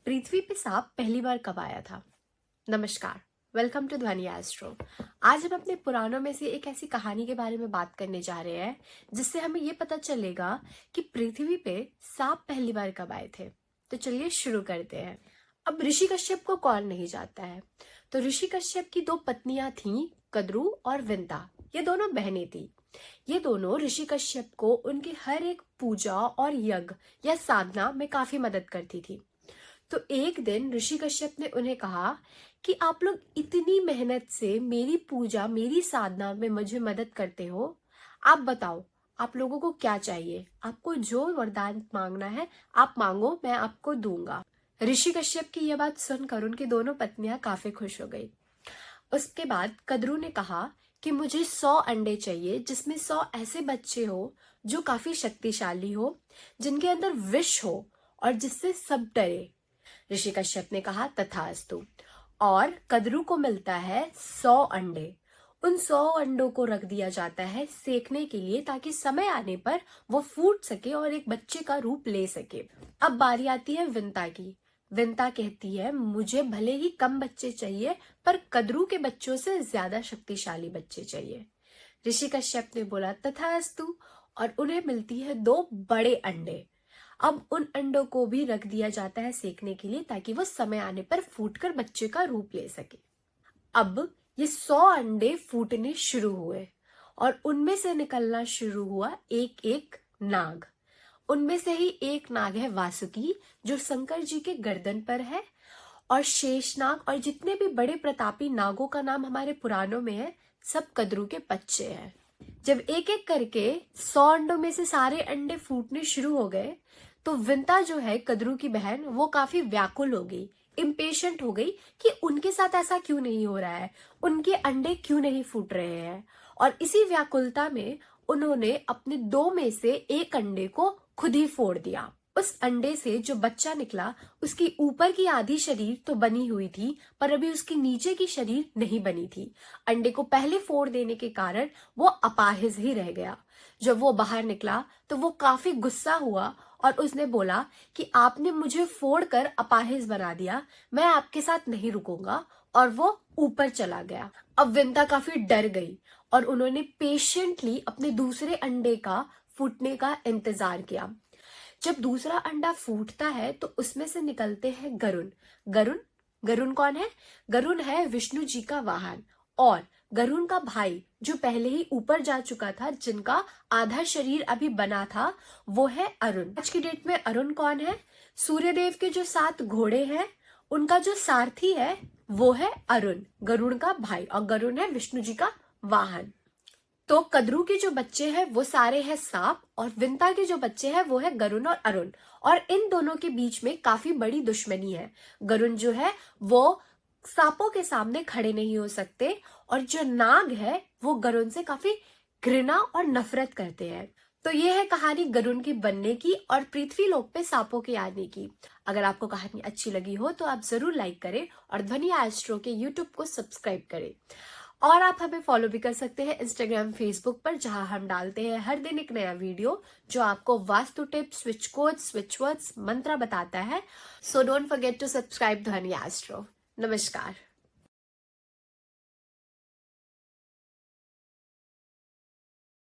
पृथ्वी पे सांप पहली बार कब आया था? नमस्कार, वेलकम टू ध्वनि एस्ट्रो। आज हम अपने पुराणों में से एक ऐसी कहानी के बारे में बात करने जा रहे हैं जिससे हमें ये पता चलेगा कि पृथ्वी पे सांप पहली बार कब आए थे। तो चलिए शुरू करते हैं। अब ऋषि कश्यप को कौन नहीं जानता है। तो ऋषि कश्यप की दो पत्नियां थीं, कद्रू और विंता। ये दोनों बहनें थी। ये दोनों ऋषि कश्यप को उनकी हर एक पूजा और यज्ञ या साधना में काफी मदद करती थी। तो एक दिन ऋषि कश्यप ने उन्हें कहा कि आप लोग इतनी मेहनत से मेरी पूजा मेरी साधना में मुझे मदद करते हो, आप बताओ आप लोगों को क्या चाहिए। आपको जो वरदान मांगना है आप मांगो, मैं आपको दूंगा। ऋषि कश्यप की यह बात सुनकर उनकी दोनों पत्नियां काफी खुश हो गई। उसके बाद कद्रू ने कहा कि मुझे 100 अंडे चाहिए जिसमें 100 ऐसे बच्चे हो जो काफी शक्तिशाली हो, जिनके अंदर विष हो और जिससे सब डरे। ऋषि कश्यप ने कहा तथास्तु। और कद्रू को मिलता है 100 अंडे। उन 100 अंडों को रख दिया जाता है सेकने के लिए ताकि समय आने पर वो फूट सके और एक बच्चे का रूप ले सके। अब बारी आती है विंता की। विंता कहती है मुझे भले ही कम बच्चे चाहिए पर कद्रू के बच्चों से ज्यादा शक्तिशाली बच्चे चाहिए। ऋषि कश्यप ने बोला तथास्तु और उन्हें मिलती है 2 बड़े अंडे। अब उन अंडों को भी रख दिया जाता है सेकने के लिए ताकि वो समय आने पर फूटकर बच्चे का रूप ले सके। अब ये 100 अंडे फूटने शुरू हुए और उनमें से निकलना शुरू हुआ एक एक नाग। उनमें से ही एक नाग है वासुकी, जो शंकर जी के गर्दन पर है। और शेषनाग और जितने भी बड़े प्रतापी नागों का नाम हमारे पुराणों में है, सब कद्रू के बच्चे हैं। जब एक एक करके 100 अंडों में से सारे अंडे फूटने शुरू हो गए तो विंता जो है कद्रू की बहन, वो काफी व्याकुल हो गई, इम्पेशेंट हो गई कि उनके साथ ऐसा क्यों नहीं हो रहा है, उनके अंडे क्यों नहीं फूट रहे हैं। और इसी व्याकुलता में उन्होंने अपने 2 में से एक अंडे को खुद ही फोड़ दिया। उस अंडे से जो बच्चा निकला उसकी ऊपर की आधी शरीर तो बनी हुई थी पर अभी उसकी नीचे की शरीर नहीं बनी थी। अंडे को पहले फोड़ देने के कारण वो अपाहिज ही रह गया। जब वो बाहर निकला तो वो काफी गुस्सा हुआ और उसने बोला कि आपने मुझे फोड़कर अपाहिज बना दिया, मैं आपके साथ नहीं रुकूंगा। और वो ऊपर चला गया। अब विंता काफी डर गई और उन्होंने पेशेंटली अपने दूसरे अंडे का फूटने का इंतजार किया। जब दूसरा अंडा फूटता है तो उसमें से निकलते हैं गरुण। गरुण गरुण कौन है? गरुण है विष्णु जी का वाहन। और गरुण का भाई जो पहले ही ऊपर जा चुका था, जिनका आधा शरीर अभी बना था, वो है अरुण। आज की डेट में अरुण कौन है? सूर्यदेव के जो 7 घोड़े हैं उनका जो सारथी है वो है अरुण, गरुण का भाई। और गरुण है विष्णु जी का वाहन। तो कद्रू के जो बच्चे हैं वो सारे हैं सांप और विंता के जो बच्चे हैं वो है गरुण और अरुण। और इन दोनों के बीच में काफी बड़ी दुश्मनी है। गरुण जो है वो सांपों के सामने खड़े नहीं हो सकते और जो नाग है वो गरुण से काफी घृणा और नफरत करते हैं। तो ये है कहानी गरुण की बनने की और पृथ्वी लोक पे सांपों के आने की। अगर आपको कहानी अच्छी लगी हो तो आप जरूर लाइक करें और ध्वनि एस्ट्रो के यूट्यूब को सब्सक्राइब करें। और आप हमें फॉलो भी कर सकते हैं इंस्टाग्राम, फेसबुक पर, जहां हम डालते हैं हर दिन एक नया वीडियो जो आपको vastu tips, switch codes, switch words, मंत्र बताता है। So don't forget to subscribe Dhwani Astro. नमस्कार।